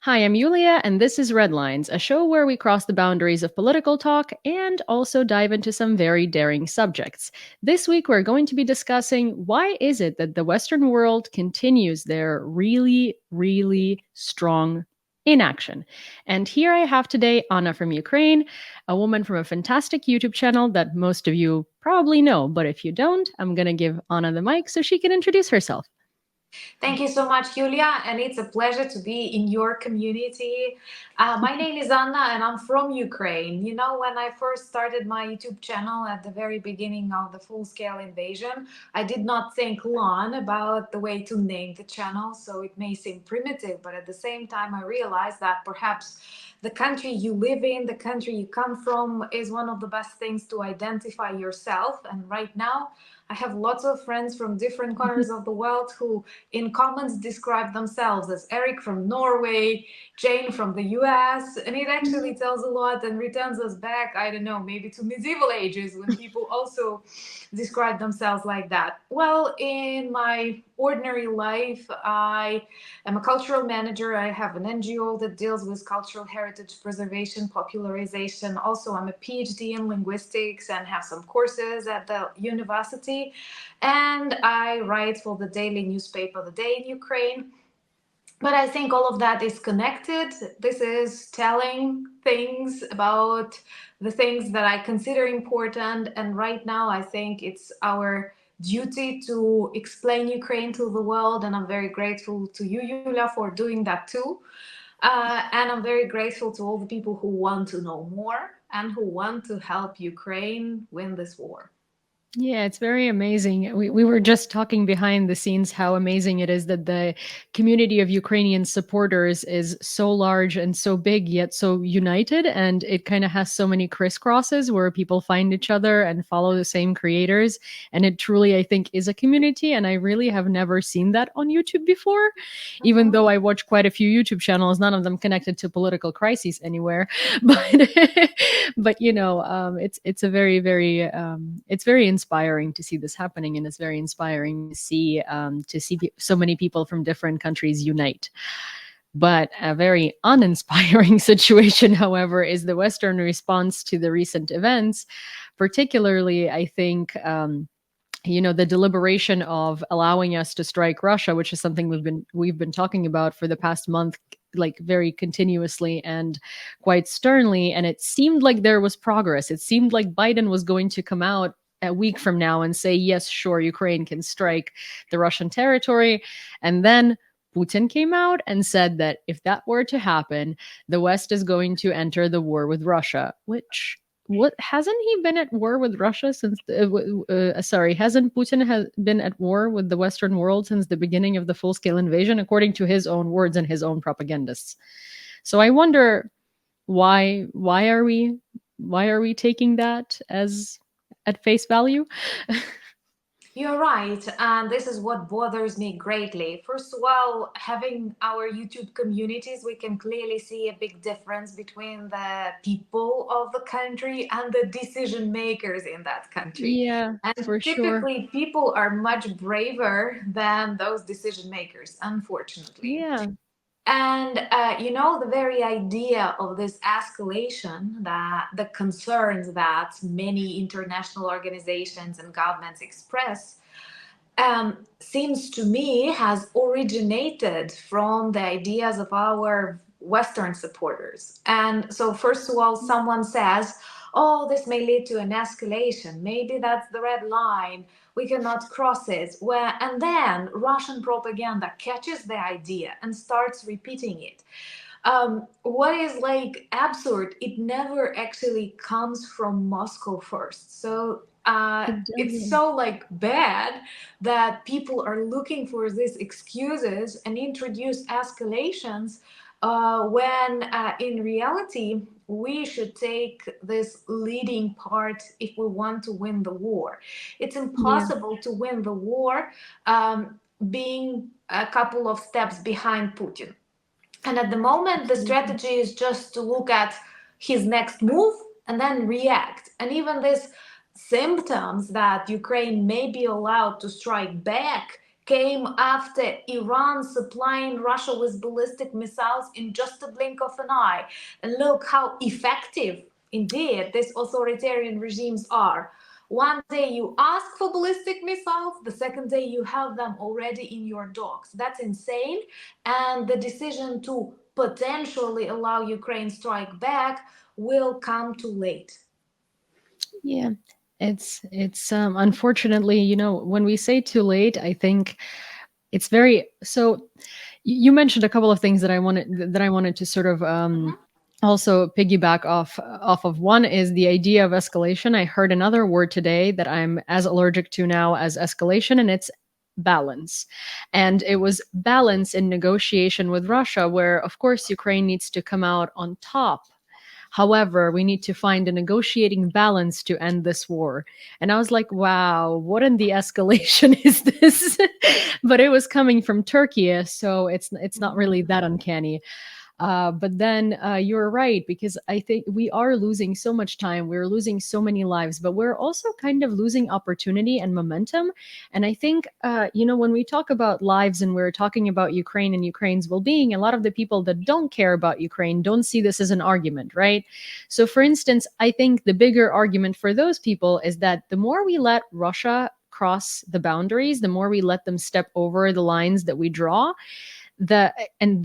Hi, I'm Yulia, and this is Red Lines, a show where we cross the boundaries of political talk and also dive into some very daring subjects. This week, we're going to be discussing why is it that the Western world continues their really strong inaction. And here I have today Anna from Ukraine, a woman from a fantastic YouTube channel that most of you probably know. But if you don't, I'm going to give Anna the mic so she can introduce herself. Thank you so much, Julia, and it's a pleasure to be in your community. My name is Anna, and I'm from Ukraine. You know, when I first started my YouTube channel at the very beginning of the full-scale invasion, I did not think long about the way to name the channel, so it may seem primitive, but at the same time, I realized that perhaps the country you live in, the country you come from, is one of the best things to identify yourself. And right now, I have lots of friends from different corners of the world who, in comments, describe themselves as Eric from Norway, Jane from the US, and it actually tells a lot and returns us back, I don't know, maybe to medieval ages when people also describe themselves like that. Well, in my ordinary life, I am a cultural manager. I have an NGO that deals with cultural heritage preservation, popularization. Also, I'm a PhD in linguistics and have some courses at the university. And I write for the daily newspaper, The Day in Ukraine. But I think all of that is connected. This is telling things about the things that I consider important. And right now, I think it's our duty to explain Ukraine to the world. And I'm very grateful to you, Yulia, for doing that too. And I'm very grateful to all the people who want to know more and who want to help Ukraine win this war. Yeah, it's very amazing. We were just talking behind the scenes how amazing it is that the community of Ukrainian supporters is so large and so big, yet so united. And it kind of has so many crisscrosses where people find each other and follow the same creators. And it truly, I think, is a community. And I really have never seen that on YouTube before. Even though I watch quite a few YouTube channels, none of them connected to political crises anywhere. But it's a very it's very inspiring to see this happening, and it's very inspiring to see so many people from different countries unite. But a very uninspiring situation, however, is the Western response to the recent events, particularly, I think. The deliberation of allowing us to strike Russia, which is something we've been talking about for the past month, like very continuously and quite sternly. And it seemed like there was progress. It seemed like Biden was going to come out a week from now and say, yes, sure, Ukraine can strike the Russian territory. And then Putin came out and said that if that were to happen, the West is going to enter the war with Russia, which what hasn't he been at war with Russia since? Sorry, hasn't Putin been at war with the Western world since the beginning of the full-scale invasion, according to his own words and his own propagandists? So I wonder why are we taking that as at face value? You're right, and this is what bothers me greatly. First of all, having our YouTube communities, we can clearly see a big difference between the people of the country and the decision makers in that country. Yeah, And for sure. typically, people are much braver than those decision makers, unfortunately. Yeah. And the very idea of this escalation, that the concerns that many international organizations and governments express, seems to me has originated from the ideas of our Western supporters. And so, first of all, someone says, oh, this may lead to an escalation. Maybe that's the red line. We cannot cross it. And then Russian propaganda catches the idea and starts repeating it. What is like absurd, it never actually comes from Moscow first. So It it's doesn't. so like bad that people are looking for these excuses and introduce escalations when in reality we should take this leading part if we want to win the war. It's Yeah. impossible to win the war being a couple of steps behind Putin. And at the moment, the Absolutely. strategy is just to look at his next move and then react. And even these symptoms that Ukraine may be allowed to strike back came after Iran supplying Russia with ballistic missiles in just a blink of an eye. And look how effective, indeed, these authoritarian regimes are. One day you ask for ballistic missiles, the second day you have them already in your docks. That's insane. And the decision to potentially allow Ukraine strike back will come too late. Yeah. It's unfortunately, when we say too late, I think it's very so you mentioned a couple of things that I wanted to sort of also piggyback off of. One is the idea of escalation. I heard another word today that I'm as allergic to now as escalation, and it's balance. And it was balance in negotiation with Russia, where of course Ukraine needs to come out on top. However, we need to find a negotiating balance to end this war. And I was like, wow, what in the escalation is this? But it was coming from Turkey, so it's not really that uncanny. But then you're right, because I think we are losing so much time. We're losing so many lives, but we're also kind of losing opportunity and momentum. And I think, when we talk about lives and we're talking about Ukraine and Ukraine's well being, a lot of the people that don't care about Ukraine don't see this as an argument, right? So, for instance, I think the bigger argument for those people is that the more we let Russia cross the boundaries, the more we let them step over the lines that we draw, the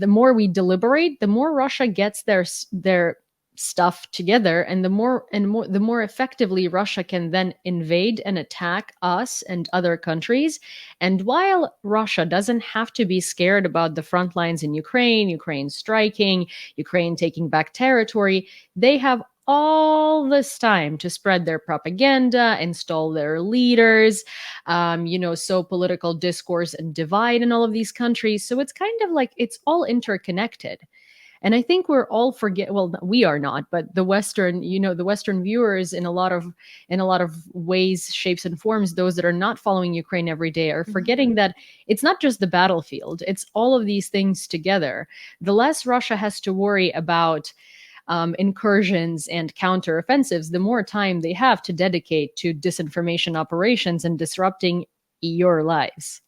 more we deliberate, the more Russia gets their stuff together, and the more effectively Russia can then invade and attack us and other countries. And while Russia doesn't have to be scared about the front lines in Ukraine striking, Ukraine taking back territory, they have all this time to spread their propaganda, install their leaders, sow political discourse and divide in all of these countries. So it's kind of like it's all interconnected. And I think we're all well, we are not, but the Western viewers in a lot of ways, shapes and forms, those that are not following Ukraine every day are forgetting that it's not just the battlefield, it's all of these things together. The less Russia has to worry about incursions and counteroffensives, the more time they have to dedicate to disinformation operations and disrupting your lives.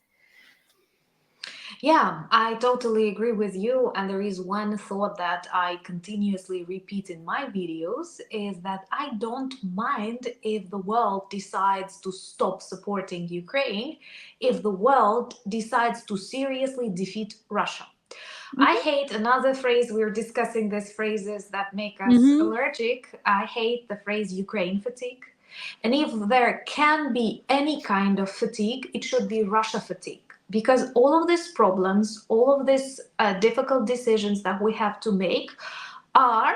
Yeah, I totally agree with you. And there is one thought that I continuously repeat in my videos is that I don't mind if the world decides to stop supporting Ukraine, if the world decides to seriously defeat Russia. I hate another phrase, we're discussing these phrases that make us Mm-hmm. allergic. I hate the phrase Ukraine fatigue. And if there can be any kind of fatigue, it should be Russia fatigue. Because all of these problems, all of these difficult decisions that we have to make are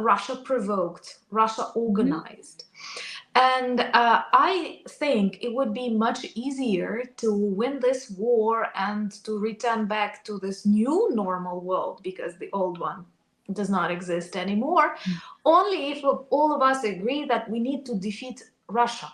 Russia provoked, Russia Mm-hmm. organized. And I think it would be much easier to win this war and to return back to this new normal world, because the old one does not exist anymore, only if all of us agree that we need to defeat Russia.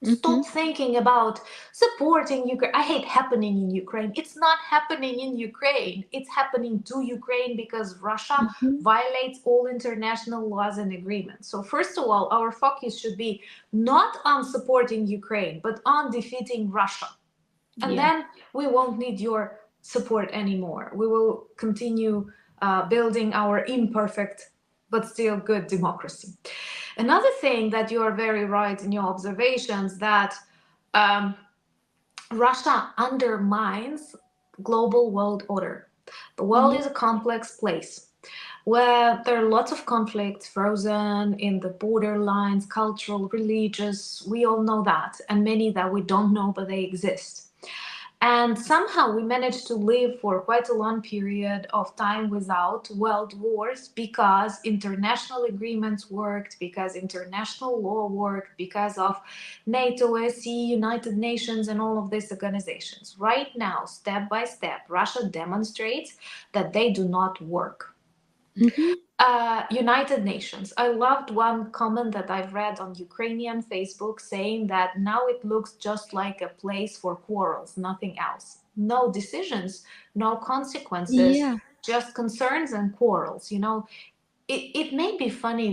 Mm-hmm. Stop thinking about supporting Ukraine. I hate happening in Ukraine. It's not happening in Ukraine. It's happening to Ukraine because Russia Mm-hmm. violates all international laws and agreements. So, first of all, our focus should be not on supporting Ukraine, but on defeating Russia. And Yeah. then we won't need your support anymore. We will continue building our imperfect but still good democracy. Another thing that you are very right in your observations, that um, Russia undermines global world order. The world Yeah. is a complex place where there are lots of conflicts frozen in the borderlines, cultural, religious. We all know that, and many that we don't know, but they exist. And somehow we managed to live for quite a long period of time without world wars because international agreements worked, because international law worked, because of NATO, SE, United Nations, and all of these organizations. Right now, step by step, Russia demonstrates that they do not work. Mm-hmm. United Nations. I loved one comment that I've read on Ukrainian Facebook saying that now it looks just like a place for quarrels, nothing else. No decisions, no consequences, Yeah. just concerns and quarrels. It may be funny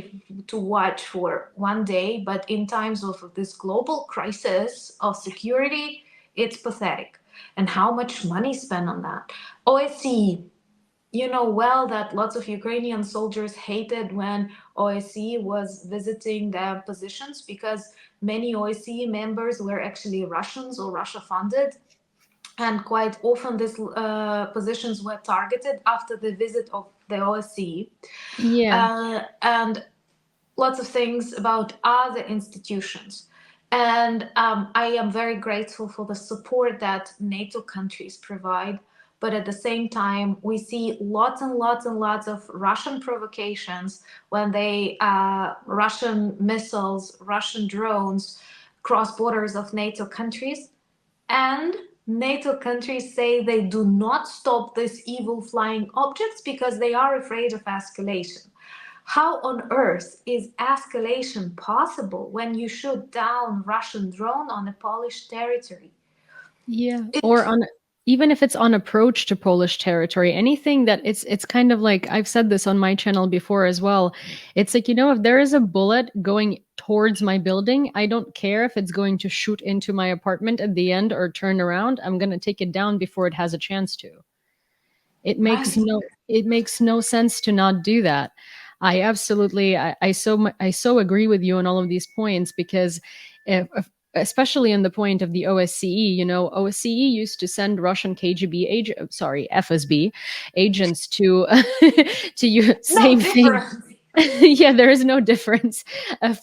to watch for one day, but in times of this global crisis of security, it's pathetic. and how much money spent on that. OSCE, you know well that lots of Ukrainian soldiers hated when OSCE was visiting their positions because many OSCE members were actually Russians or Russia funded. And quite often these positions were targeted after the visit of the OSCE. Yeah. And lots of things about other institutions. And I am very grateful for the support that NATO countries provide. But at the same time, we see lots and lots and lots of Russian provocations when Russian missiles, Russian drones cross borders of NATO countries. And NATO countries say they do not stop these evil flying objects because they are afraid of escalation. How on earth is escalation possible when you shoot down Russian drone on a Polish territory? Yeah, or It on, even if it's on approach to Polish territory, anything that it's kind of like, I've said this on my channel before as well. It's like, if there is a bullet going towards my building, I don't care if it's going to shoot into my apartment at the end or turn around. I'm going to take it down before it has a chance to. right. It makes no sense to not do that. I absolutely, I so agree with you on all of these points because if, especially in the point of the OSCE, OSCE used to send Russian KGB sorry, FSB agents to to you, No same thing. difference. Yeah, there is no difference.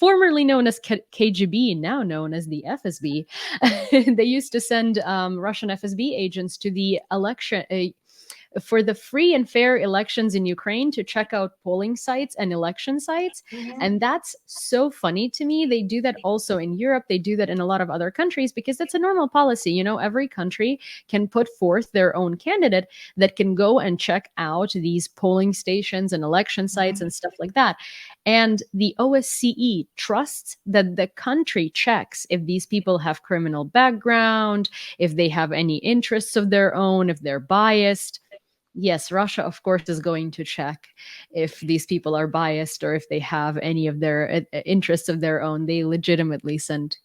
Formerly known as KGB, now known as the FSB, they used to send Russian FSB agents to the election, for the free and fair elections in Ukraine, to check out polling sites and election sites. Mhm. And that's so funny to me. They do that also in Europe. They do that in a lot of other countries because it's a normal policy. Every country can put forth their own candidate that can go and check out these polling stations and election sites Mhm. and stuff like that. And the OSCE trusts that the country checks if these people have criminal background, if they have any interests of their own, if they're biased. Yes, Russia, of course, is going to check if these people are biased or if they have any of their interests of their own. They legitimately send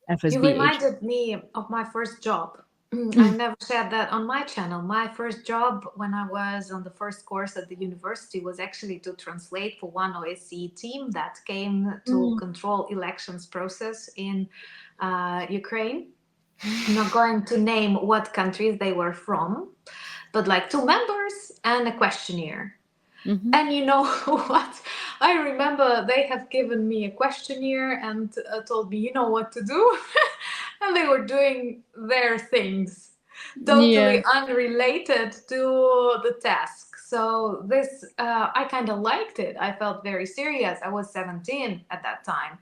You FSB agents. reminded me of my first job. I Mm. never said that on my channel. My first job when I was on the first course at the university was actually to translate for one OSCE team that came to Mm. control elections process in Ukraine. I'm not going to name what countries they were from, but like two members and a questionnaire. Hmm. And you know what? I remember they have given me a questionnaire and told me, you know what to do. And they were doing their things, Yeah. totally unrelated to the task. So this, I kind of liked it. I felt very serious. I was 17 at that time.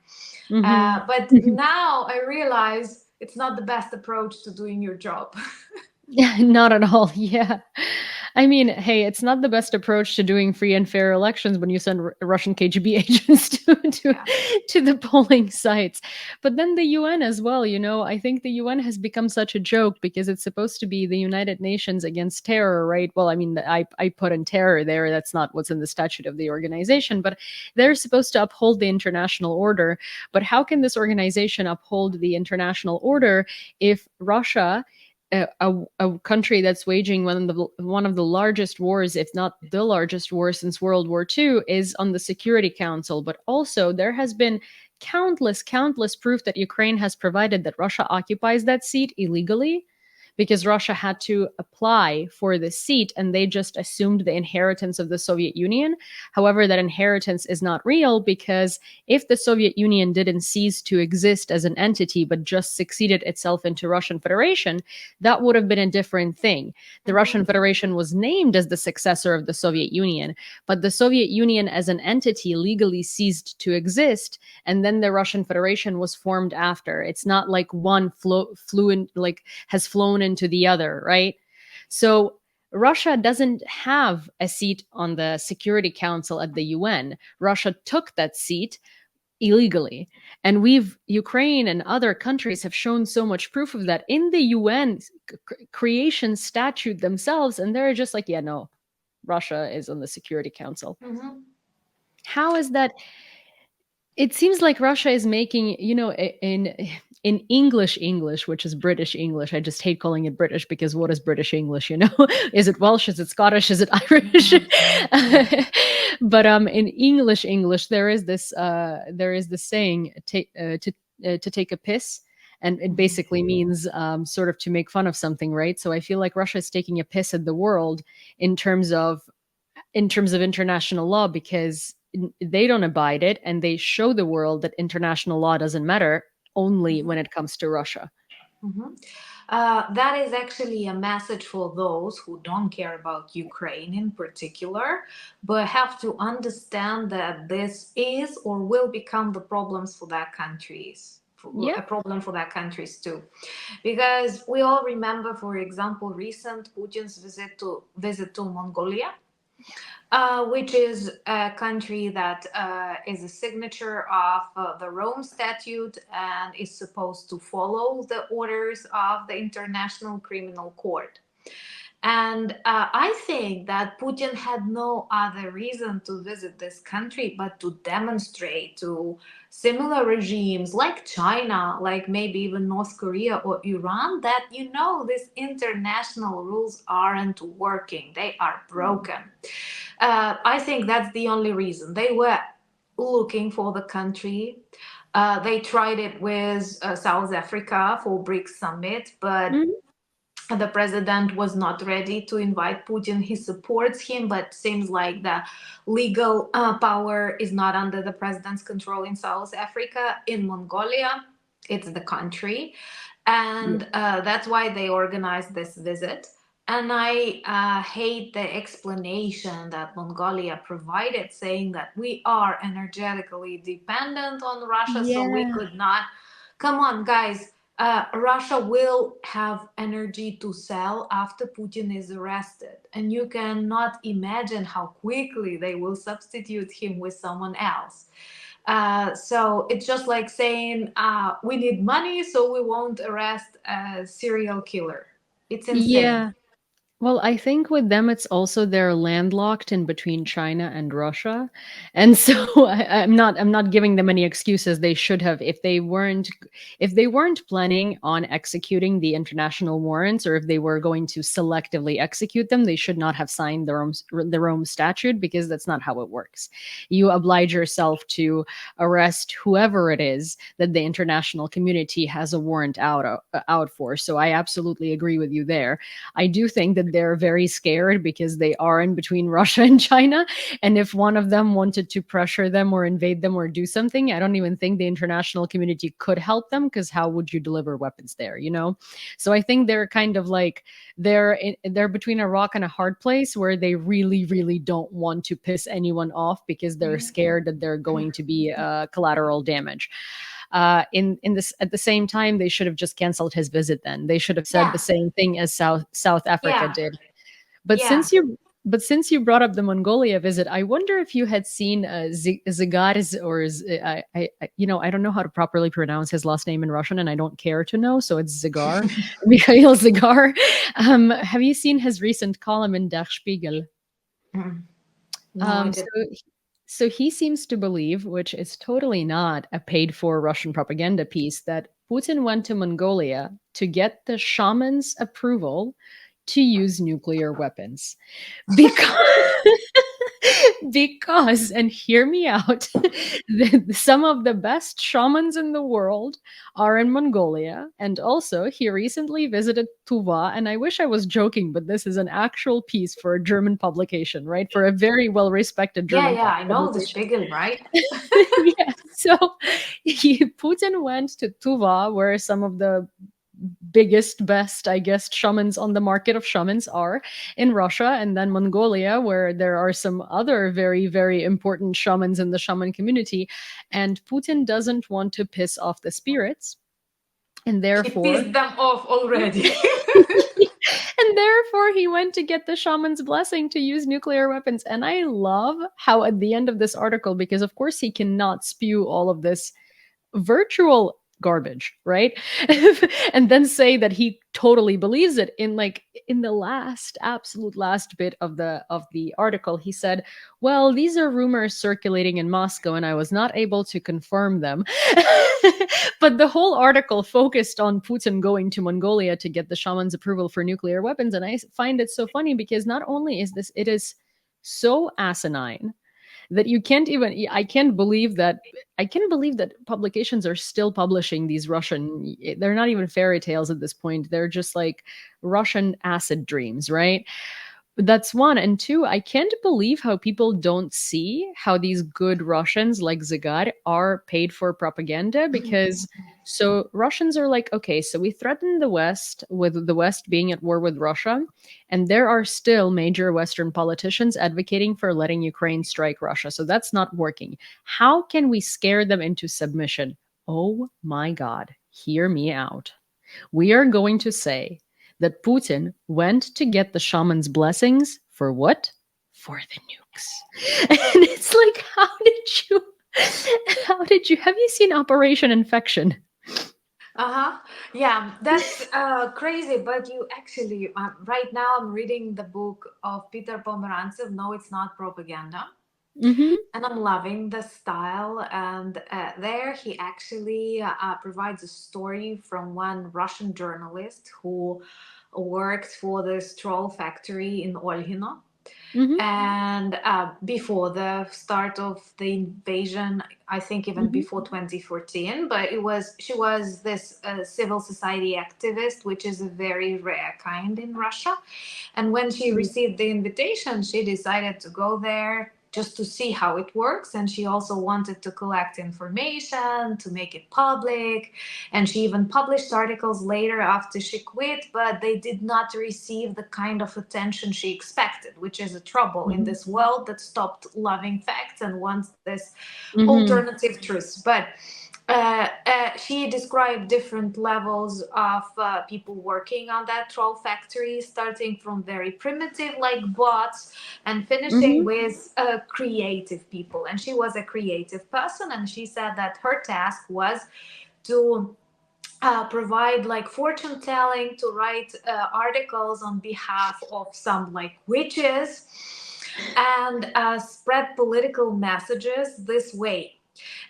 Hmm. But now I realize it's not the best approach to doing your job. Yeah, not at all. Yeah. I mean, hey, it's not the best approach to doing free and fair elections when you send Russian KGB agents Yeah. to the polling sites. But then the UN as well, I think the UN has become such a joke because it's supposed to be the United Nations against terror, right? Well, I mean, I put in terror there. That's not what's in the statute of the organization, but they're supposed to uphold the international order. But how can this organization uphold the international order if Russia, a country that's waging one of the largest wars, if not the largest war since World War II, is on the Security Council? But also, there has been countless proof that Ukraine has provided that Russia occupies that seat illegally, because Russia had to apply for the seat and they just assumed the inheritance of the Soviet Union. However, that inheritance is not real, because if the Soviet Union didn't cease to exist as an entity but just succeeded itself into Russian Federation, that would have been a different thing. The Russian Mhm. Federation was named as the successor of the Soviet Union, but the Soviet Union as an entity legally ceased to exist, and then the Russian Federation was formed after. It's not like one flew in, like has flown into the other, right? So Russia doesn't have a seat on the Security Council at the UN. Russia took that seat illegally. And Ukraine and other countries have shown so much proof of that in the UN creation statute themselves. And they're just like, yeah, no, Russia is on the Security Council. Mhm. How is that? It seems like Russia is making, in English, which is British English. I just hate calling it British because what is British English? Is it Welsh? Is it Scottish? Is it Irish? But in English, there is this saying to take a piss, and it basically means sort of to make fun of something, right? So I feel like Russia is taking a piss at the world in terms of international law, because they don't abide it, and they show the world that international law doesn't matter only when it comes to Russia. Mhm. That is actually a message for those who don't care about Ukraine in particular, but have to understand that this is or will become the problems for that countries, Yeah. a problem for that countries too, because we all remember, for example, recent Putin's visit to Mongolia, which is a country that is a signature of the Rome Statute and is supposed to follow the orders of the International Criminal Court. And I think that Putin had no other reason to visit this country but to demonstrate to similar regimes like China, like maybe even North Korea or Iran, that, these international rules aren't working, they are broken. I think that's the only reason. They were looking for the country. They tried it with South Africa for BRICS summit, but Mhm. the president was not ready to invite Putin. He supports him, but seems like the legal power is not under the president's control in South Africa. In Mongolia, it's the country. Yeah. And that's why they organized this visit. And I hate the explanation that Mongolia provided, saying that we are energetically dependent on Russia, so we Yeah. could not. Come on, guys. Russia will have energy to sell after Putin is arrested. And you cannot imagine how quickly they will substitute him with someone else. So it's just like saying, we need money, so we won't arrest a serial killer. It's insane. Yeah. Well, I think with them, it's also they're landlocked in between China and Russia, and so I'm not giving them any excuses. They should have, if they weren't planning on executing the international warrants, or if they were going to selectively execute them, they should not have signed the Rome Statute, because that's not how it works. You oblige yourself to arrest whoever it is that the international community has a warrant out for. So I absolutely agree with you there. I do think that they're very scared because they are in between Russia and China. And if one of them wanted to pressure them or invade them or do something, I don't even think the international community could help them, because how would you deliver weapons there? So I think they're kind of like they're between a rock and a hard place, where they really, really don't want to piss anyone off, because they're Yeah. scared that they're going to be collateral damage. In this, at the same time, they should have just canceled his visit. Then they should have said the Yeah. same thing as South Africa Yeah. did. But Yeah. since you brought up the Mongolia visit, I wonder if you had seen Zigars, or I don't know how to properly pronounce his last name in Russian, and I don't care to know, so it's Zigar, Mikhail Zigar. Have you seen his recent column in Der Spiegel? Mm. No, I Um, did. so, so he seems to believe, which is totally not a paid for Russian propaganda piece, that Putin went to Mongolia to get the shaman's approval to use nuclear weapons. Because because, and hear me out, some of the best shamans in the world are in Mongolia. And also, he recently visited Tuva. And I wish I was joking, but this is an actual piece for a German publication, right? For a very well respected Yeah, German yeah, I know the publication. Spiegel, right? Yeah. So Putin went to Tuva, where some of the biggest, best, I guess, shamans on the market of shamans are in Russia, and then Mongolia, where there are some other very, very important shamans in the shaman community. And Putin doesn't want to piss off the spirits, and He therefore, pissed them off already. and therefore he went to get the shaman's blessing to use nuclear weapons. And I love how at the end of this article, because of course he cannot spew all of this virtual garbage, right? And then say that he totally believes it. In the last, absolute last bit of the article, he said, well, these are rumors circulating in Moscow and I was not able to confirm them. But the whole article focused on Putin going to Mongolia to get the shaman's approval for nuclear weapons. And I find it so funny because not only is this, it is so asinine that you can't even, I can't believe that publications are still publishing these Russian, they're not even fairy tales at this point, they're just like Russian acid dreams, right? That's one. And two, I can't believe how people don't see how these good Russians like Zagar are paid for propaganda. Because so Russians are like, okay, so we threaten the West with the West being at war with Russia, and there are still major Western politicians advocating for letting Ukraine strike Russia. So that's not working. How can we scare them into submission? Oh my God, hear me out. We are going to say that Putin went to get the shaman's blessings for what? For the nukes. And it's like, have you seen Operation Infection? Uh-huh. Yeah, that's crazy. But you actually, right now I'm reading the book of Peter Pomerantsev, No, It's Not Propaganda. Mm-hmm. And I'm loving the style. And there he actually provides a story from one Russian journalist who worked for this troll factory in Olhino. Mm-hmm. And before the start of the invasion, I think even Mm-hmm. before 2014, but she was this civil society activist, which is a very rare kind in Russia. And when she received the invitation, she decided to go there just to see how it works. And she also wanted to collect information, to make it public. And she even published articles later after she quit, but they did not receive the kind of attention she expected, which is a trouble in Mm-hmm. this world that stopped loving facts and wants this Mm-hmm. alternative truths. But she described different levels of people working on that troll factory, starting from very primitive, like bots, and finishing Mm-hmm. with creative people. And she was a creative person, and she said that her task was to provide like fortune telling, to write articles on behalf of some like witches, and spread political messages this way.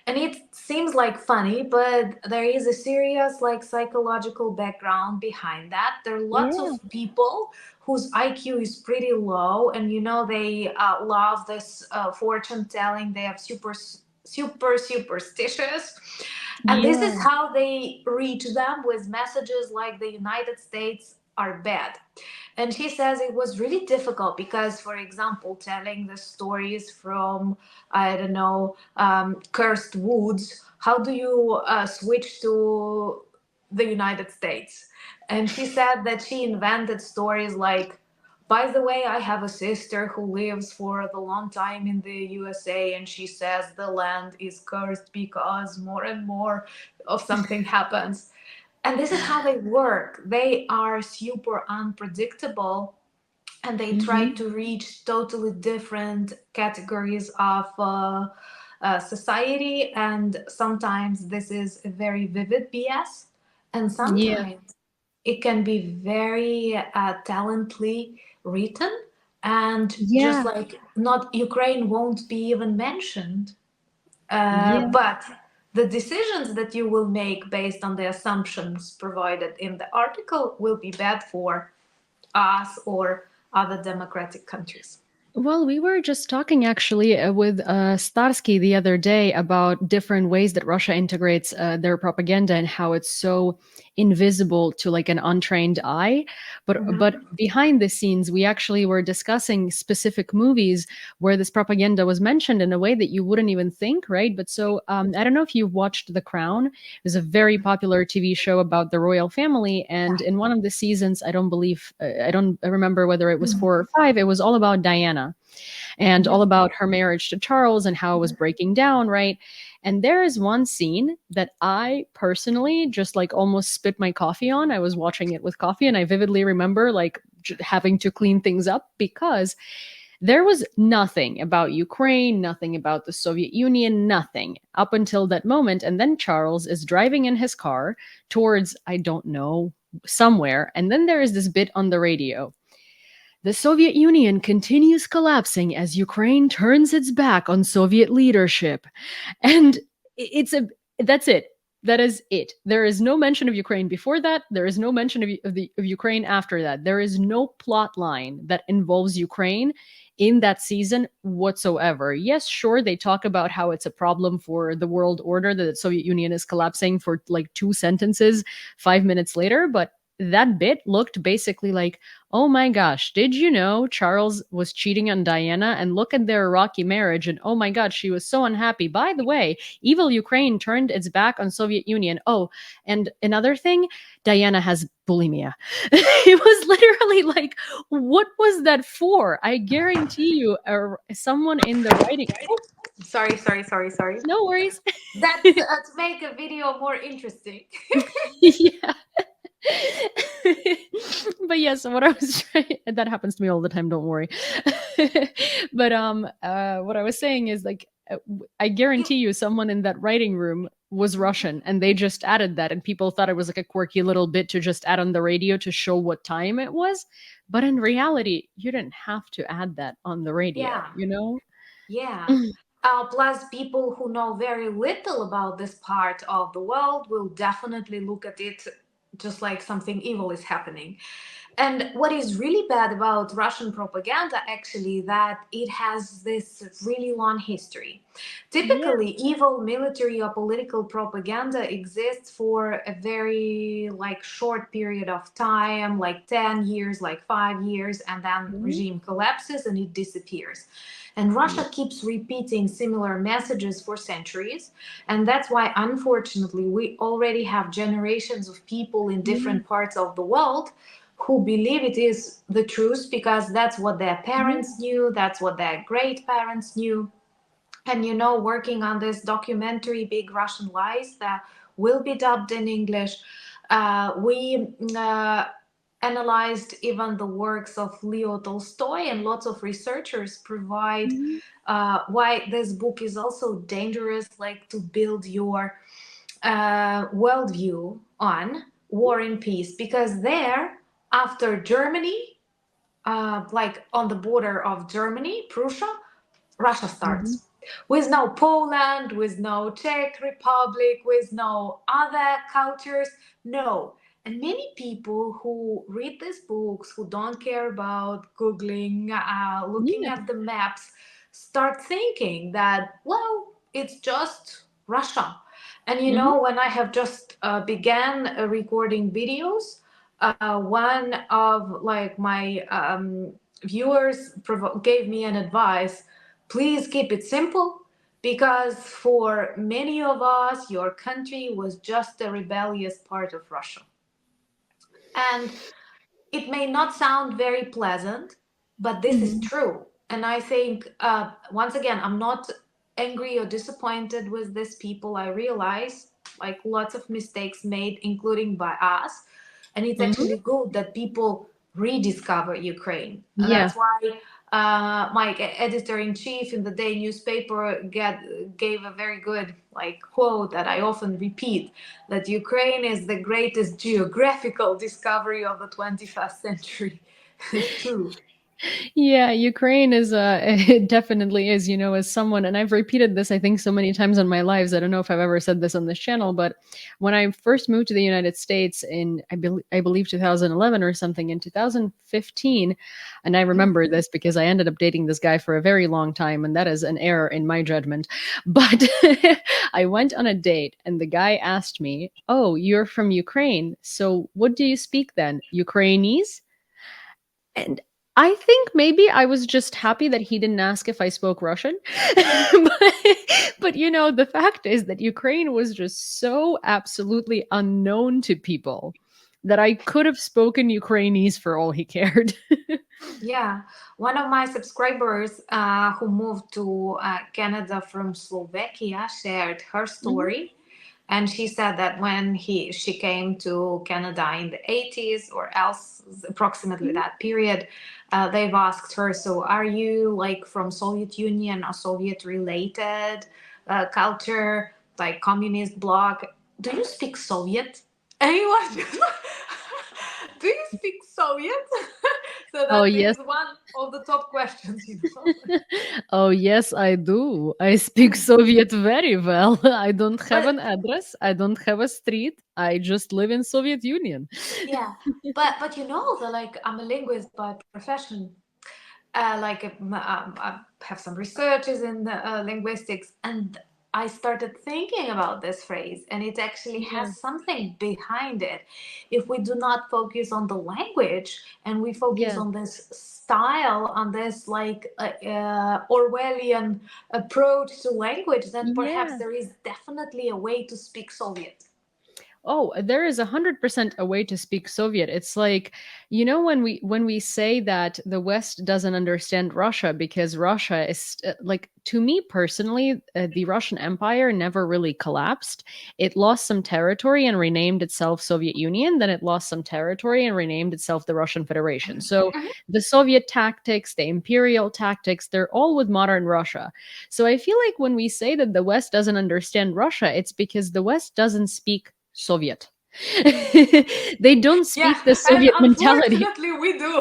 And it seems like funny, but there is a serious like psychological background behind that. There are lots of Yeah. people whose IQ is pretty low, and they love this fortune telling. They have super superstitious, and this is Yeah. how they reach them with messages like the United States are bad. And she says it was really difficult because, for example, telling the stories from, I don't know, cursed woods, how do you switch to the United States? And she said that she invented stories like, by the way, I have a sister who lives for the long time in the USA, and she says the land is cursed because more and more of something happens. And this is how they work. They are super unpredictable, and they try Mm-hmm. to reach totally different categories of society. And sometimes this is a very vivid BS, and Yeah. sometimes it can be very talently written. And just Yeah. like not Ukraine won't be even mentioned, Yeah. but the decisions that you will make based on the assumptions provided in the article will be bad for us or other democratic countries. Well, we were just talking actually with Starsky the other day about different ways that Russia integrates their propaganda and how it's so invisible to like an untrained eye. But Mhm. behind the scenes, we actually were discussing specific movies where this propaganda was mentioned in a way that you wouldn't even think, right? But so I don't know if you've watched The Crown. It was a very popular TV show about the royal family, and in one of the seasons, I don't remember whether it was four or five. It was all about Diana and all about her marriage to Charles and how it was breaking down, right? And there is one scene that I personally just like almost spit my coffee on. I was watching it with coffee and I vividly remember like having to clean things up because There was nothing about Ukraine, nothing about the Soviet Union, nothing up until that moment. And then Charles is driving in his car towards, I don't know, somewhere. And then there is this bit on the radio. The Soviet Union continues collapsing as Ukraine turns its back on Soviet leadership. And it's a that's it. That is it. There is no mention of Ukraine before that. There is no mention of Ukraine after that. There is no plot line that involves Ukraine in that season whatsoever. Yes, sure, they talk about how it's a problem for the world order that the Soviet Union is collapsing for like 2 sentences 5 minutes later, but that bit looked basically like, oh my gosh, did you know Charles was cheating on Diana? And look at their rocky marriage. And oh my God, she was so unhappy. By the way, evil Ukraine turned its back on Soviet Union. Oh, and another thing, Diana has bulimia. It was literally like, what was that for? I guarantee you, someone in the writing. Oh, Sorry. no worries. That's to make a video more interesting. Yeah. But yes, what I was trying, that happens to me all the time, don't worry. But what I was saying is like, I guarantee you someone in that writing room was Russian and they just added that, and people thought it was like a quirky little bit to just add on the radio to show what time it was, but in reality you didn't have to add that on the radio, Yeah, you know. yeah. Plus, people who know very little about this part of the world will definitely look at it just like something evil is happening. And what is really bad about Russian propaganda, actually, that it has this really long history. Yeah. Typically, evil military or political propaganda exists for a very like short period of time, like 10 years, like 5 years, and then Mhm. regime collapses and it disappears. And Yeah. Russia keeps repeating similar messages for centuries. And that's why, unfortunately, we already have generations of people in Yeah. different parts of the world who believe it is the truth because that's what their Yeah. parents knew, that's what their great parents knew. And working on this documentary, Big Russian Lies, that will be dubbed in English, we analyzed even the works of Leo Tolstoy, and lots of researchers provide Mhm. why this book is also dangerous, like to build your worldview on War and Peace, because there, after Germany, like on the border of Germany, Prussia, Russia Mhm. starts. With no Poland, with no Czech Republic, with no other cultures. No. And many people who read these books, who don't care about Googling, looking Yeah. at the maps, start thinking that, well, it's just Russia. And Mhm. when I have just began recording videos, one of like my viewers gave me an advice: please keep it simple, because for many of us your country was just a rebellious part of Russia. And it may not sound very pleasant, but this is Mhm. true. And I think, once again, I'm not angry or disappointed with these people. I realize like lots of mistakes made, including by us. And it's Mhm. actually good that people rediscover Ukraine. And Yeah. that's why my editor in chief in the day newspaper gave a very good like quote that I often repeat, that Ukraine is the greatest geographical discovery of the 21st century. It's true. Yeah, Ukraine is it definitely is, as someone, and I've repeated this I think so many times in my lives. I don't know if I've ever said this on this channel, but when I first moved to the United States in I believe 2011 or something, in 2015, and I remember this because I ended up dating this guy for a very long time, and that is an error in my judgment. But I went on a date and the guy asked me, "Oh, you're from Ukraine. So what do you speak then? Ukrainese?" And I think maybe I was just happy that he didn't ask if I spoke Russian. but the fact is that Ukraine was just so absolutely unknown to people that I could have spoken Ukrainese for all he cared. Yeah, one of my subscribers who moved to Canada from Slovakia shared her Mhm. story. And she said that when she came to Canada in the 80s or else approximately that period, they've asked her, so are you like from Soviet Union or Soviet related culture, like communist bloc? Do you speak Soviet? And he was just do you speak Soviet? So Oh, that yes. is one of the top questions, you know. Oh, yes, I do. I speak Soviet very well. I don't have But an address. I don't have a street. I just live in Soviet Union. yeah, but you know, the like I'm a linguist by profession. I have some researches in the, linguistics, and I started thinking about this phrase, and it actually Yeah. has something behind it. If we do not focus on the language and we focus Yeah. on this style, on this like Orwellian approach to language, then perhaps Yeah. there is definitely a way to speak Soviet. Oh, there is 100% a way to speak Soviet. It's like, when we say that the West doesn't understand Russia because Russia is like, to me personally, the Russian Empire never really collapsed. It lost some territory and renamed itself Soviet Union, then it lost some territory and renamed itself the Russian Federation. So Mhm. the Soviet tactics, the imperial tactics, they're all with modern Russia. So I feel like when we say that the West doesn't understand Russia, it's because the West doesn't speak Soviet. They don't Yeah, speak the and Soviet mentality. unfortunately, we do.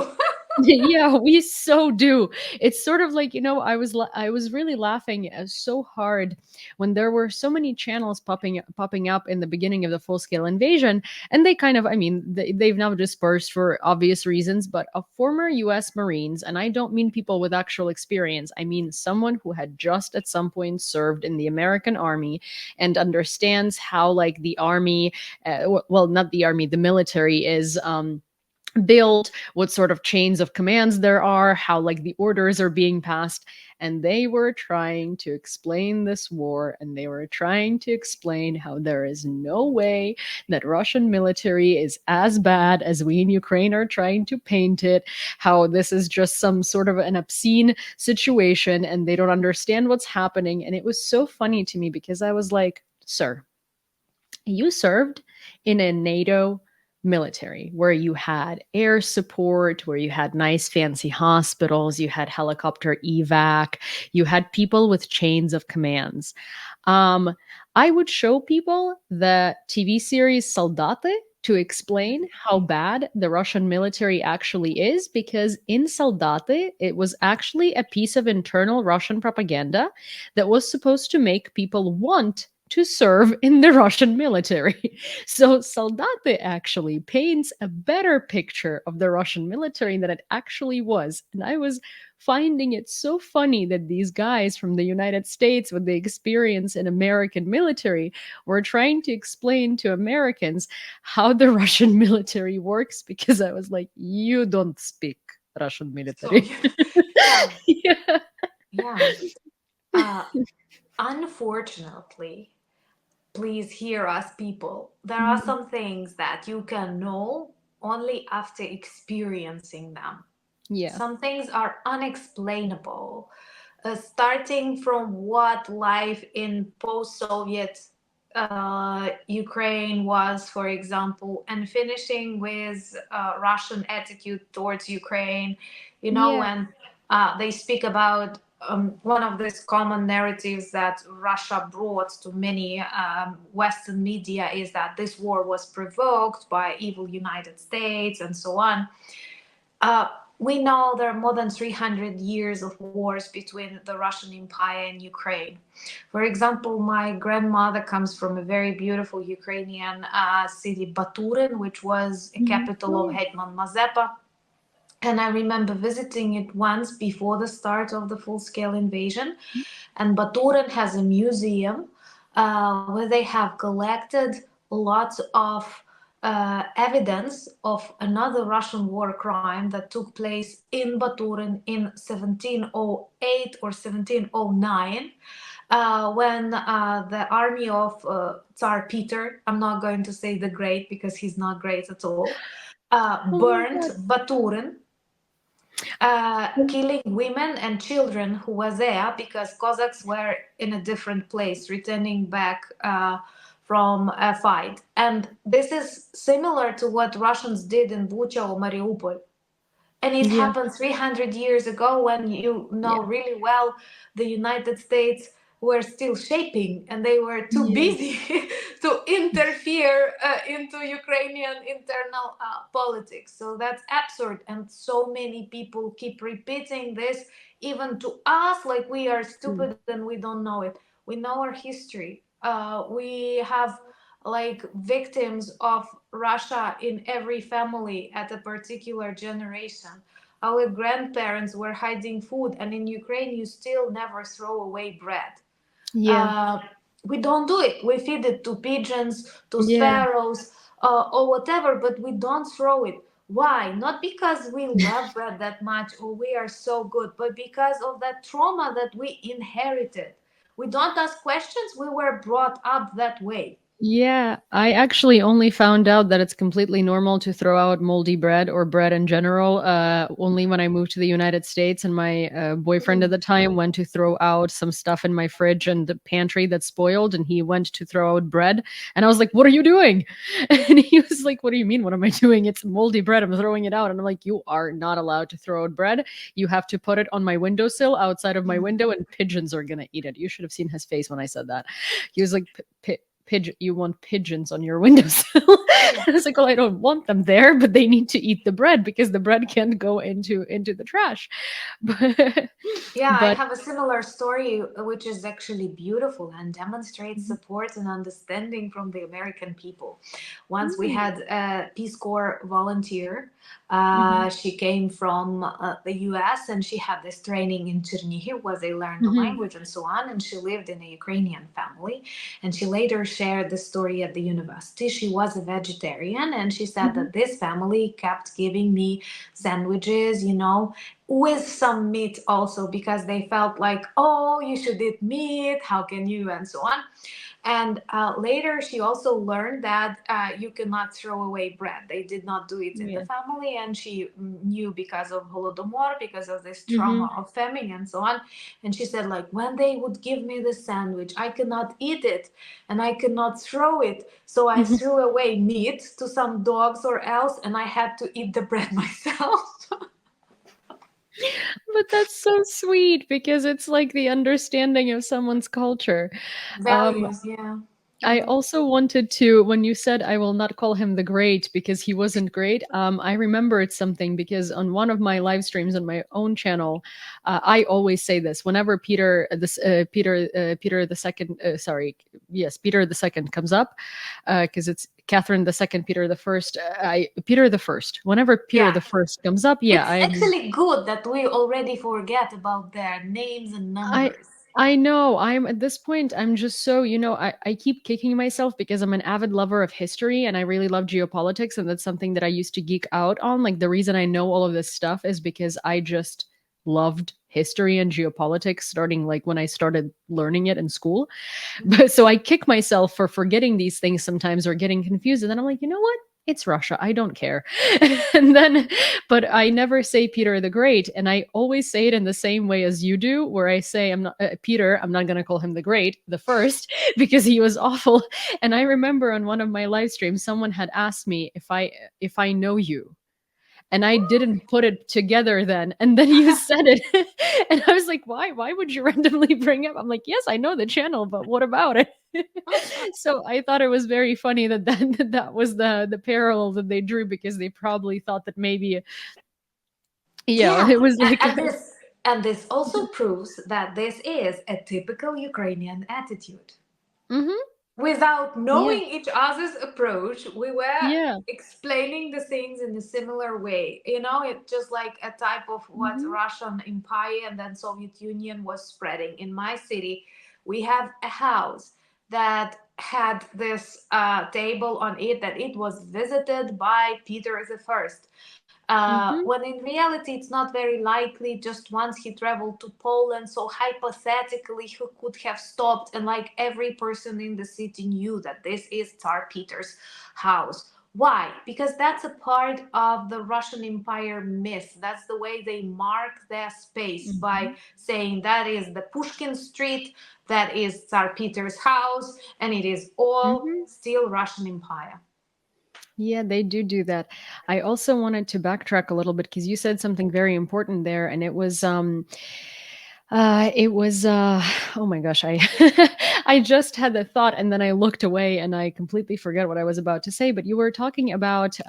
Yeah, we so do. It's sort of like, I was really laughing so hard when there were so many channels popping up in the beginning of the full scale invasion, and they kind of, I mean, they've now dispersed for obvious reasons, but a former US Marines, and I don't mean people with actual experience, I mean someone who had just at some point served in the American army and understands how, like, the army, well, not the army, the military is built, what sort of chains of commands there are, how, like, the orders are being passed. And they were trying to explain this war, and they were trying to explain how there is no way that Russian military is as bad as we in Ukraine are trying to paint it, how this is just some sort of an obscene situation and they don't understand what's happening. And it was so funny to me because I was like, sir, you served in a NATO military where you had air support, where you had nice fancy hospitals, you had helicopter evac, you had people with chains of commands. Um, I would show people the TV series Soldate to explain how bad the Russian military actually is, because in Soldate, it was actually a piece of internal Russian propaganda that was supposed to make people want to serve in the Russian military. So Soldate actually paints a better picture of the Russian military than it actually was. And I was finding it so funny that these guys from the United States with the experience in American military were trying to explain to Americans how the Russian military works, because I was like, you don't speak Russian So military. yeah, Yeah. yeah. Uh, Unfortunately, please hear us, people. There are some things that you can know only after experiencing them. Yeah. Some things are unexplainable, starting from what life in post Soviet Ukraine was, for example, and finishing with Russian attitude towards Ukraine. You know, Yeah. when they speak about one of these common narratives that Russia brought to many Western media is that this war was provoked by evil United States and so on. Uh, we know there are more than 300 years of wars between the Russian Empire and Ukraine. For example, my grandmother comes from a very beautiful Ukrainian city, Baturin, which was a Mhm. capital of Oh. Hetman Mazepa. And I remember visiting it once before the start of the full scale invasion. And Baturin has a museum where they have collected lots of evidence of another Russian war crime that took place in Baturin in 1708 or 1709. When the army of Tsar Peter, I'm not going to say the Great because he's not great at all, Oh my burnt god. Baturin, killing women and children who were there because Cossacks were in a different place, returning back from a fight. And this is similar to what Russians did in Bucha or Mariupol. And it Yeah. happened 300 years ago, when you know Yeah. really well the United States were still shaping, and they were too Yeah. busy to interfere into Ukrainian internal politics. So that's absurd. And so many people keep repeating this, even to us, like we are Mm. stupid and we don't know it. We know our history. We have like victims of Russia in every family at a particular generation. Our grandparents were hiding food, and in Ukraine, you still never throw away bread. Yeah. Uh, we don't do it. We feed it to pigeons, to Yeah. sparrows, or whatever, but we don't throw it. Why? Not because we love bread that much or we are so good, but because of that trauma that we inherited. We don't ask questions. We were brought up that way. Yeah, I actually only found out that it's completely normal to throw out moldy bread or bread in general only when I moved to the United States, and my boyfriend at the time went to throw out some stuff in my fridge and the pantry that spoiled, and he went to throw out bread, and I was like, "What are you doing?" And he was like, "What do you mean? What am I doing? It's moldy bread. I'm throwing it out." And I'm like, "You are not allowed to throw out bread. You have to put it on my windowsill outside of my window, and pigeons are gonna eat it." You should have seen his face when I said that. He was like, pigeon, you want pigeons on your windowsill. Yeah. I was like, well, I don't want them there, but they need to eat the bread because the bread can't go into the trash. but, Yeah, I but have a similar story, which is actually beautiful and demonstrates support and understanding from the American people. Once we mm, had a Peace Corps volunteer. mhm, She came from the US, and she had this training in Chernihiv where they learned the mhm, language and so on. And she lived in a Ukrainian family. And she later shared the story at the university. She was a vegetarian, and she said mhm. that this family kept giving me sandwiches, with some meat also, because they felt like, oh, you should eat meat, how can you, and so on. And later she also learned that you cannot throw away bread. They did not do it in the Yeah. family, and she knew because of Holodomor, because of this Mhm. trauma of famine and so on. And she said, like, when they would give me the sandwich, I cannot eat it and I cannot throw it, so I Mhm. threw away meat to some dogs or else, and I had to eat the bread myself. But that's so sweet because it's like the understanding of someone's culture. Um, Values, yeah. I Mhm. also wanted to, when you said I will not call him the great because he wasn't great, I remembered something because on one of my live streams on my own channel, I always say this whenever Peter the second, sorry, yes, Peter the second comes up, because it's Catherine the second, Peter the first, Peter the first. Whenever Peter Yeah. the first comes up, yeah, It's I'm actually good that we already forget about their names and I numbers. I know. I'm at this point, I'm just so, I keep kicking myself because I'm an avid lover of history and I really love geopolitics. And that's something that I used to geek out on. Like the reason I know all of this stuff is because I just loved history and geopolitics starting like when I started learning it in school. But so I kick myself for forgetting these things sometimes or getting confused. And then I'm like, you know what? It's Russia. I don't care. And then, but I never say Peter the Great. And I always say it in the same way as you do, where I say, I'm not Peter, I'm not going to call him the Great, the first, because he was awful. And I remember on one of my live streams, someone had asked me if I know you, and I didn't put it together then. And then you said it. And I was like, why would you randomly bring up? I'm like, yes, I know the channel, but what about it? So I thought it was very funny that was the parallel that they drew because they probably thought that maybe, yeah, Yeah, it was like and this also proves that this is a typical Ukrainian attitude. hmm Without yeah, knowing each other's approach, we were yeah, explaining the things in a similar way. It's just like a type of what hmm Russian Empire and then Soviet Union was spreading. In my city, we have a house that had this table on it, that it was visited by Peter the First. hmm When in reality, it's not very likely. Just once he traveled to Poland, so hypothetically, he could have stopped, and like every person in the city knew that this is Tsar Peter's house. Why? Because that's a part of the Russian Empire myth. That's the way they mark their space, by Mhm. saying that is the Pushkin Street, that is Tsar Peter's house, and it is all Mhm. still Russian Empire. Yeah, they do that. I also wanted to backtrack a little bit because you said something very important there, and oh my gosh, I I just had the thought and then I looked away and I completely forget what I was about to say, but you were talking about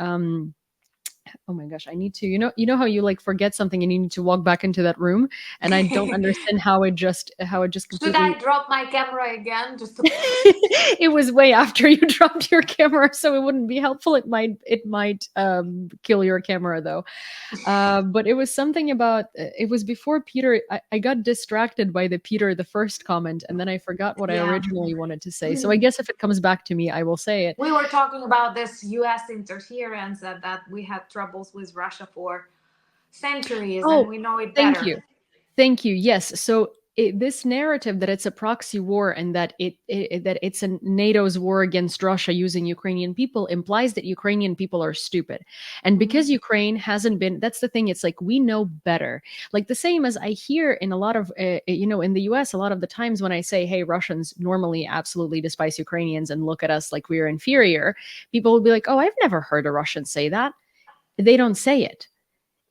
oh my gosh, I need to, you know how you like forget something and you need to walk back into that room, and I don't understand how it just Should completely I drop my camera again just to it was way after you dropped your camera, so it wouldn't be helpful. It might kill your camera though. But it was something about it was before Peter. I got distracted by the Peter the first comment, and then I forgot what I yeah. originally wanted to say. So I guess if it comes back to me, I will say it. We were talking about this US interference, that we had troubles with Russia for centuries and Oh, we know it thank better. you. Thank you. Yes. So this narrative that it's a proxy war and that that it's a NATO's war against Russia using Ukrainian people implies that Ukrainian people are stupid. And because Mhm. Ukraine hasn't been, that's the thing. It's like we know better. Like the same as I hear in a lot of, in the U.S. a lot of the times when I say, "Hey, Russians normally absolutely despise Ukrainians and look at us like we're inferior," people will be like, "Oh, I've never heard a Russian say that." They don't say it.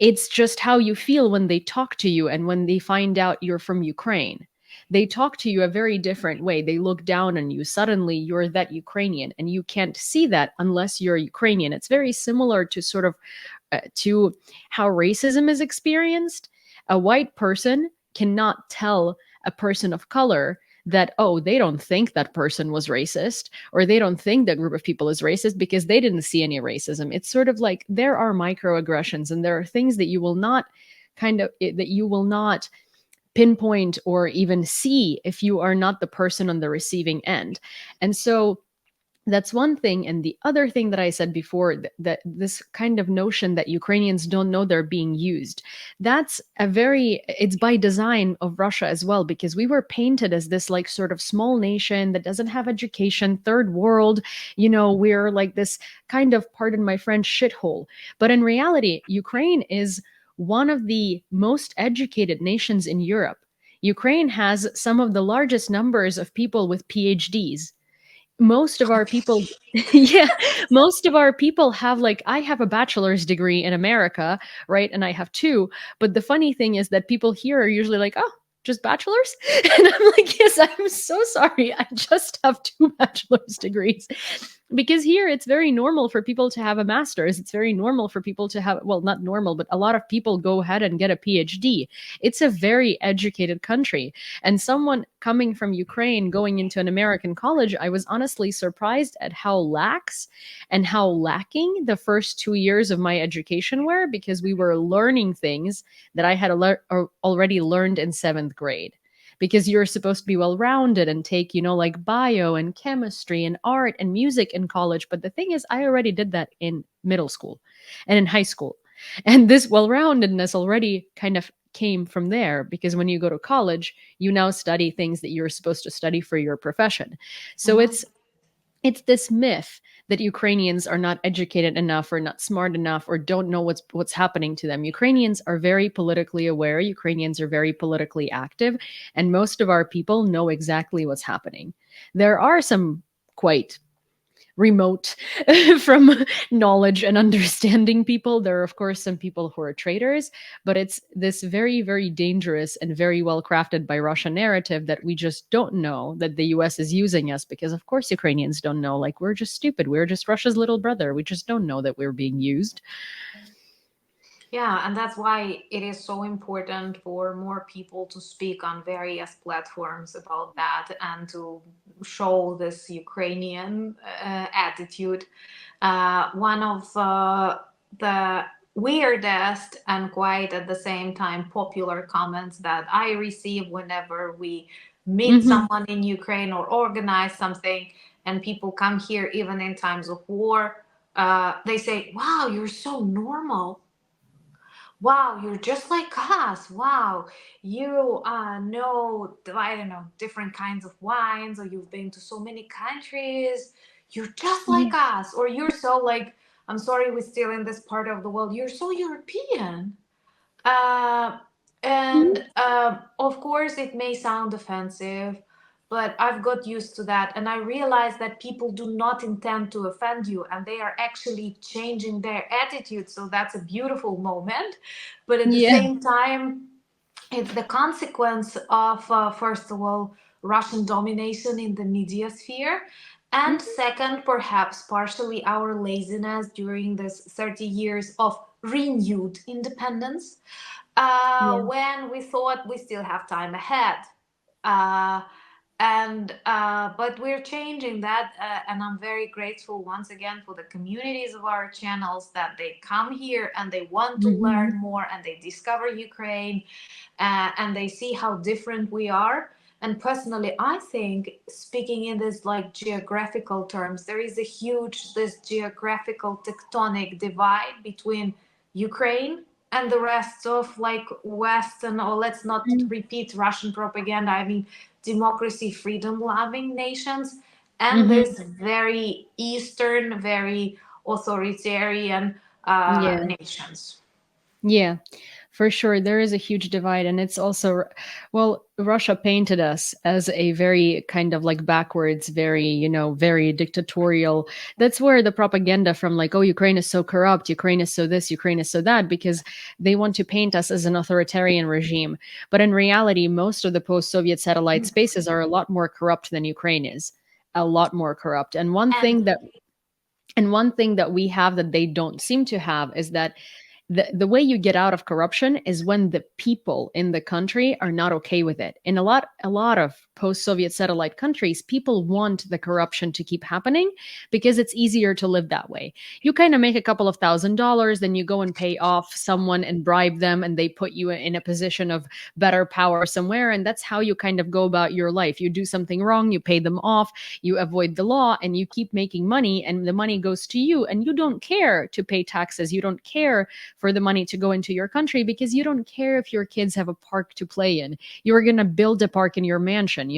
It's just how you feel when they talk to you and when they find out you're from Ukraine. They talk to you a very different way. They look down on you. Suddenly, you're that Ukrainian, and you can't see that unless you're Ukrainian. It's very similar to sort of to how racism is experienced. A white person cannot tell a person of color that, oh, they don't think that person was racist, or they don't think that group of people is racist because they didn't see any racism. It's sort of like there are microaggressions and there are things that you will not that you will not pinpoint or even see if you are not the person on the receiving end. And so that's one thing. And the other thing that I said before, that this kind of notion that Ukrainians don't know they're being used, it's by design of Russia as well, because we were painted as this like sort of small nation that doesn't have education, third world, we're like this kind of, pardon my French, shithole. But in reality, Ukraine is one of the most educated nations in Europe. Ukraine has some of the largest numbers of people with PhDs. Most of our people yeah, most of our people have, like, I have a bachelor's degree in America, right, and I have two. But the funny thing is that people here are usually like, oh, just bachelor's. And I'm like, yes, I'm so sorry, I just have two bachelor's degrees. Because here it's very normal for people to have a master's. It's very normal for people to have, well, not normal, but a lot of people go ahead and get a PhD. It's a very educated country. And someone coming from Ukraine going into an American college, I was honestly surprised at how lax and how lacking the first 2 years of my education were, because we were learning things that I had already learned in seventh grade. Because you're supposed to be well rounded and take, like bio and chemistry and art and music in college. But the thing is, I already did that in middle school and in high school. And this well roundedness already kind of came from there, because when you go to college, you now study things that you're supposed to study for your profession. So Mhm. it's this myth that Ukrainians are not educated enough or not smart enough or don't know what's happening to them. Ukrainians are very politically aware. Ukrainians are very politically active, and most of our people know exactly what's happening. There are some quite remote from knowledge and understanding people. There are, of course, some people who are traitors, but it's this very, very dangerous and very well crafted by Russia narrative that we just don't know that the US is using us, because, of course, Ukrainians don't know. Like, we're just stupid. We're just Russia's little brother. We just don't know that we're being used. Yeah, and that's why it is so important for more people to speak on various platforms about that and to show this Ukrainian attitude. One of the weirdest and quite at the same time popular comments that I receive whenever we meet Hmm. someone in Ukraine or organize something and people come here even in times of war, they say, "Wow, you're so normal. Wow, you're just like us. Wow, you know, I don't know, different kinds of wines, or you've been to so many countries. you're just Yeah. like us, or you're so like, I'm sorry, we're still in this part of the world, you're so European. uh, Mhm. and of course, it may sound offensive, but I've got used to that. And I realize that people do not intend to offend you, and they are actually changing their attitude. So that's a beautiful moment. But at the Yeah. same time, it's the consequence of, first of all, Russian domination in the media sphere. And Mhm. second, perhaps partially our laziness during this 30 years of renewed independence, Yeah. when we thought we still have time ahead. Uh, and But we're changing that, and I'm very grateful once again for the communities of our channels, that they come here and they want to Mhm. learn more, and they discover Ukraine, and they see how different we are. And personally, I think, speaking in this like geographical terms, there is a huge this geographical tectonic divide between Ukraine and the rest of like Western, or let's not Mm. repeat Russian propaganda, I mean democracy, freedom loving nations, and Mhm. this very Eastern, very authoritarian Yeah. nations. Yeah. For sure, there is a huge divide, and it's also, well, Russia painted us as a very kind of like backwards, very, very dictatorial. That's where the propaganda from like, oh, Ukraine is so corrupt, Ukraine is so this, Ukraine is so that, because they want to paint us as an authoritarian regime. But in reality, most of the post-Soviet satellite spaces are a lot more corrupt than Ukraine is, a lot more corrupt. And And one thing that we have that they don't seem to have is that the way you get out of corruption is when the people in the country are not okay with it. In a lot of post-Soviet satellite countries, people want the corruption to keep happening because it's easier to live that way. You kind of make a couple of $1,000s, then you go and pay off someone and bribe them, and they put you in a position of better power somewhere, and that's how you kind of go about your life. You do something wrong, you pay them off, you avoid the law, and you keep making money, and the money goes to you, and you don't care to pay taxes, you don't care for the money to go into your country because you don't care if your kids have a park to play in. You're going to build a park in your mansion.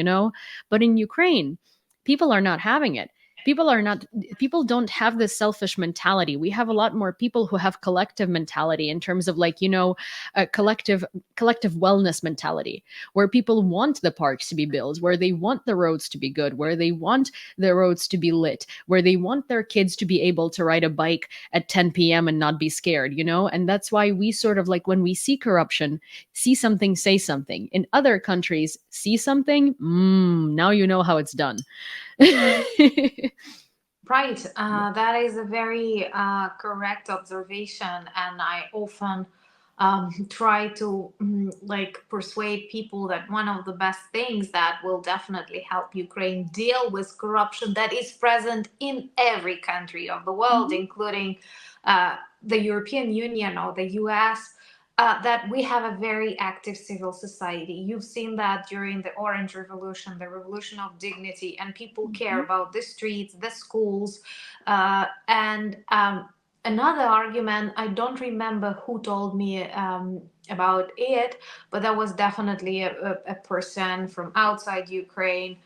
But in Ukraine, people are not having it. People don't have this selfish mentality. We have a lot more people who have collective mentality in terms of like, a collective wellness mentality, where people want the parks to be built, where they want the roads to be good, where they want the roads to be lit, where they want their kids to be able to ride a bike at 10 p.m. and not be scared. And that's why we sort of like, when we see corruption, see something, say something. In other countries, see something, now you know how it's done. right, that is a very correct observation, and I often try to like persuade people that one of the best things that will definitely help Ukraine deal with corruption that is present in every country of the world, Mhm. including the European Union or the US, that we have a very active civil society. You've seen that during the Orange Revolution, the Revolution of Dignity, and people care Mhm. about the streets, the schools, and another argument, I don't remember who told me about it, but that was definitely a person from outside Ukraine.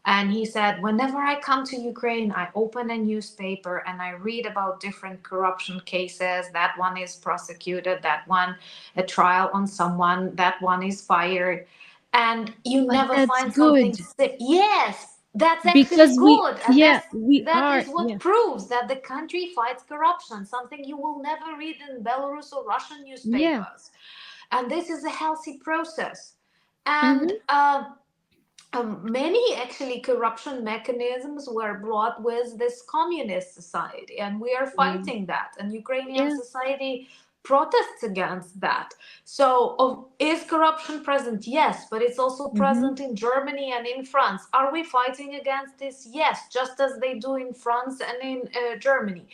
And he said, whenever I come to Ukraine, I open a newspaper and I read about different corruption cases. That one is prosecuted, that one, a trial on someone, that one is fired. And you But never that's find something. good Yes, that's actually because we, good. And yeah, we that are, is yeah, what proves that the country fights corruption, something you will never read in Belarus or Russian yeah. newspapers. And this is a healthy process. And Hmm. many actually corruption mechanisms were brought with this communist society, and we are Yeah, fighting that. And Ukrainian yeah. society protests against that. So, is corruption present? Yes, but it's also Hmm. present in Germany and in France. Are we fighting against this? Yes, just as they do in France and in Germany.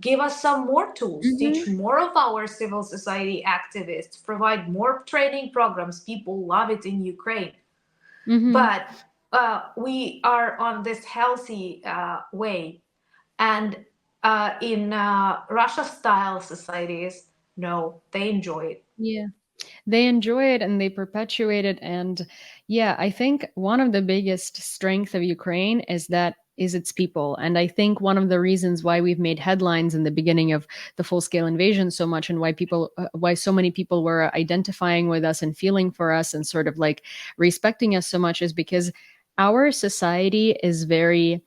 Give us some more tools, teach Hmm. more of our civil society activists, provide more training programs. People love it in Ukraine, Hmm. but we are on this healthy way. And in Russia style societies, no, they enjoy it. Yeah. They enjoy it and they perpetuate it. And yeah, I think one of the biggest strength of Ukraine is that is its people. And I think one of the reasons why we've made headlines in the beginning of the full scale invasion so much, and why so many people were identifying with us and feeling for us and sort of like respecting us so much, is because our society is very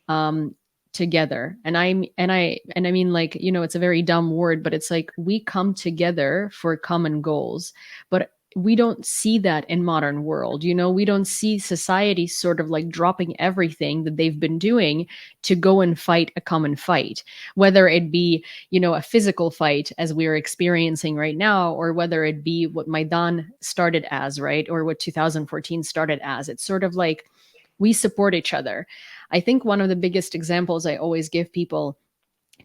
um, together. And I mean, like, it's a very dumb word, but it's like we come together for common goals. But we don't see that in modern world. We don't see society sort of like dropping everything that they've been doing to go and fight a common fight, whether it be a physical fight as we're experiencing right now, or whether it be what Maidan started as, right, or what 2014 started as. It's sort of like we support each other. I think one of the biggest examples I always give people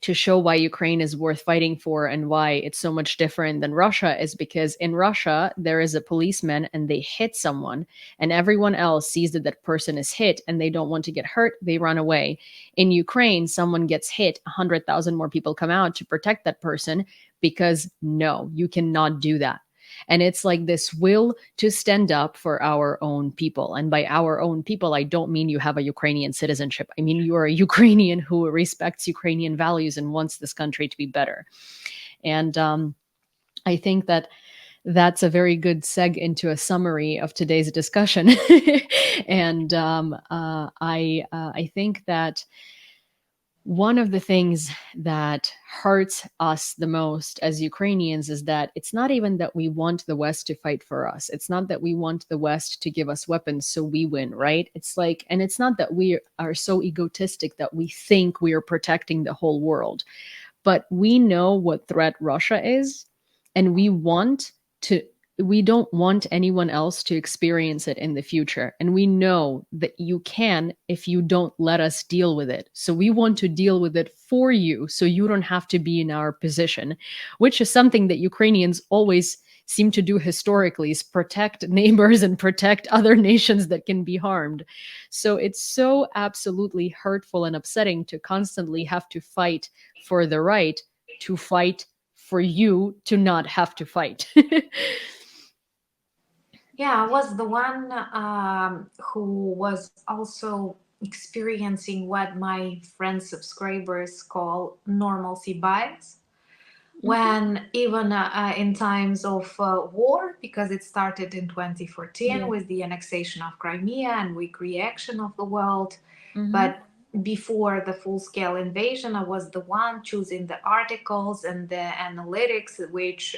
to show why Ukraine is worth fighting for and why it's so much different than Russia is because in Russia, there is a policeman and they hit someone, and everyone else sees that that person is hit and they don't want to get hurt. They run away. In Ukraine, someone gets hit, 100,000 more people come out to protect that person because no, you cannot do that. And it's like this will to stand up for our own people. And by our own people, I don't mean you have a Ukrainian citizenship. I mean, you are a Ukrainian who respects Ukrainian values and wants this country to be better. And I think that that's a very good seg into a summary of today's discussion. And I think that one of the things that hurts us the most as Ukrainians is that it's not even that we want the West to fight for us. It's not that we want the West to give us weapons so we win, right? It's like, and it's not that we are so egotistic that we think we are protecting the whole world, but we know what threat Russia is, and to we don't want anyone else to experience it in the future. And we know that you can if you don't let us deal with it. So we want to deal with it for you so you don't have to be in our position, which is something that Ukrainians always seem to do historically, is protect neighbors and protect other nations that can be harmed. So it's so absolutely hurtful and upsetting to constantly have to fight for the right to fight for you to not have to fight. Yeah, I was the one who was also experiencing what my friends subscribers call normalcy bias, Mhm. when even in times of war, because it started in 2014 Yeah. with the annexation of Crimea and weak reaction of the world. Mhm. But before the full scale invasion, I was the one choosing the articles and the analytics which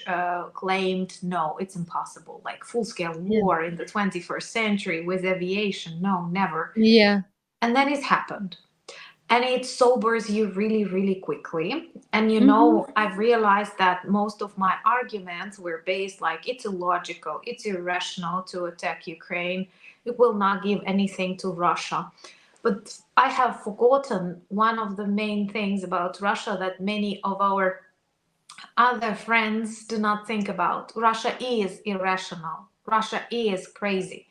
claimed no, it's impossible, like full scale Yeah. war in the 21st century with aviation, no, never. Yeah. And then it happened, and it sobers you really really quickly. And Mhm. I've realized that most of my arguments were based like it's illogical, it's irrational to attack Ukraine, it will not give anything to Russia. But I have forgotten one of the main things about Russia that many of our other friends do not think about. Russia is irrational. Russia is crazy.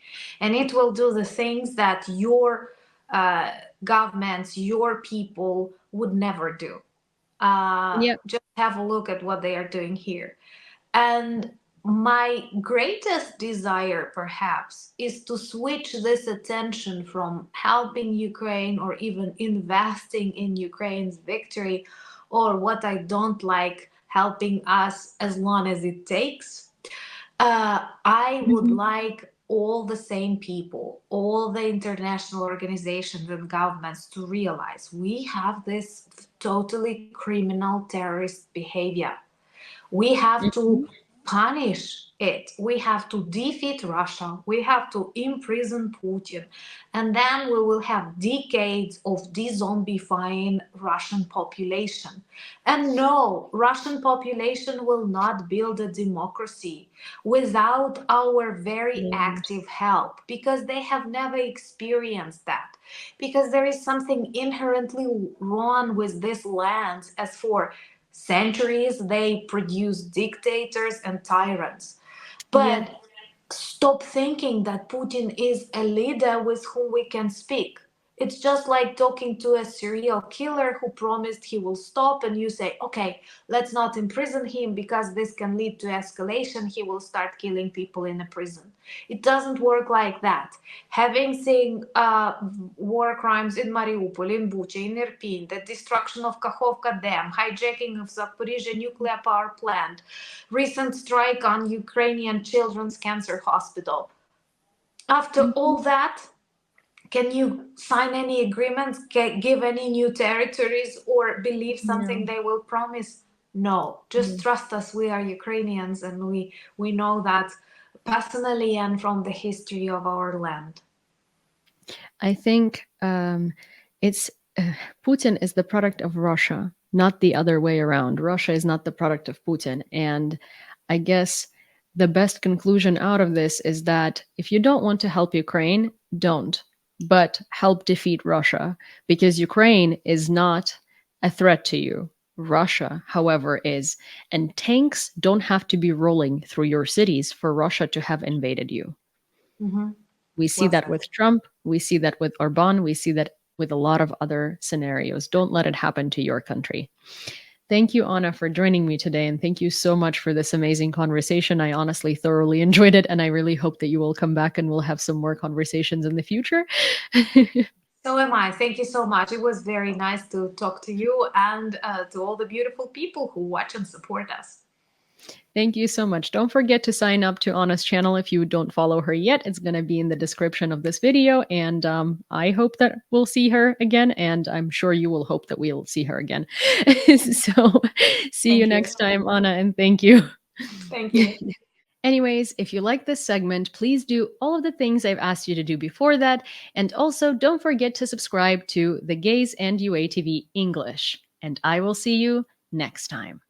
And it will do the things that your uh, governments, your people would never do. Yep. Just have a look at what they are doing here. And my greatest desire, perhaps, is to switch this attention from helping Ukraine or even investing in Ukraine's victory, or what I don't like, helping us as long as it takes. I would Mhm. like all the same people, all the international organizations and governments to realize we have this totally criminal terrorist behavior. We have to Mhm. punish it. We have to defeat Russia. We have to imprison Putin. And then we will have decades of de-zombifying Russian population. And no, Russian population will not build a democracy without our very Right. active help, because they have never experienced that. Because there is something inherently wrong with this land, as for centuries they produced dictators and tyrants. Yeah. But stop thinking that Putin is a leader with whom we can speak. It's just like talking to a serial killer who promised he will stop, and you say, okay, let's not imprison him because this can lead to escalation. He will start killing people in a prison. It doesn't work like that. Having seen war crimes in Mariupol, in Bucha, in Irpin, the destruction of Kakhovka Dam, hijacking of Zaporizhia nuclear power plant, recent strike on Ukrainian Children's Cancer Hospital. After Mhm. all that, can you sign any agreements, give any new territories, or believe something Yeah. they will promise? No, just Yeah. trust us. We are Ukrainians, and we know that personally and from the history of our land. I think it's Putin is the product of Russia, not the other way around. Russia is not the product of Putin. And I guess the best conclusion out of this is that if you don't want to help Ukraine, don't, but help defeat Russia, because Ukraine is not a threat to you. Russia, however, is. And tanks don't have to be rolling through your cities for Russia to have invaded you. Mm-hmm. We see Well that said. with Trump. We see that with Orban. We see that with a lot of other scenarios. Don't let it happen to your country. Thank you, Anna, for joining me today. And thank you so much for this amazing conversation. I honestly thoroughly enjoyed it. And I really hope that you will come back and we'll have some more conversations in the future. So am I. Thank you so much. It was very nice to talk to you and to all the beautiful people who watch and support us. Thank you so much. Don't forget to sign up to Anna's channel if you don't follow her yet. It's going to be in the description of this video. And I hope that we'll see her again. And I'm sure you will hope that we'll see her again. So see you Thank you. next time, Anna, and thank you. Thank you. Anyways, if you like this segment, please do all of the things I've asked you to do before that. And also, don't forget to subscribe to The Gaze and UATV English. And I will see you next time.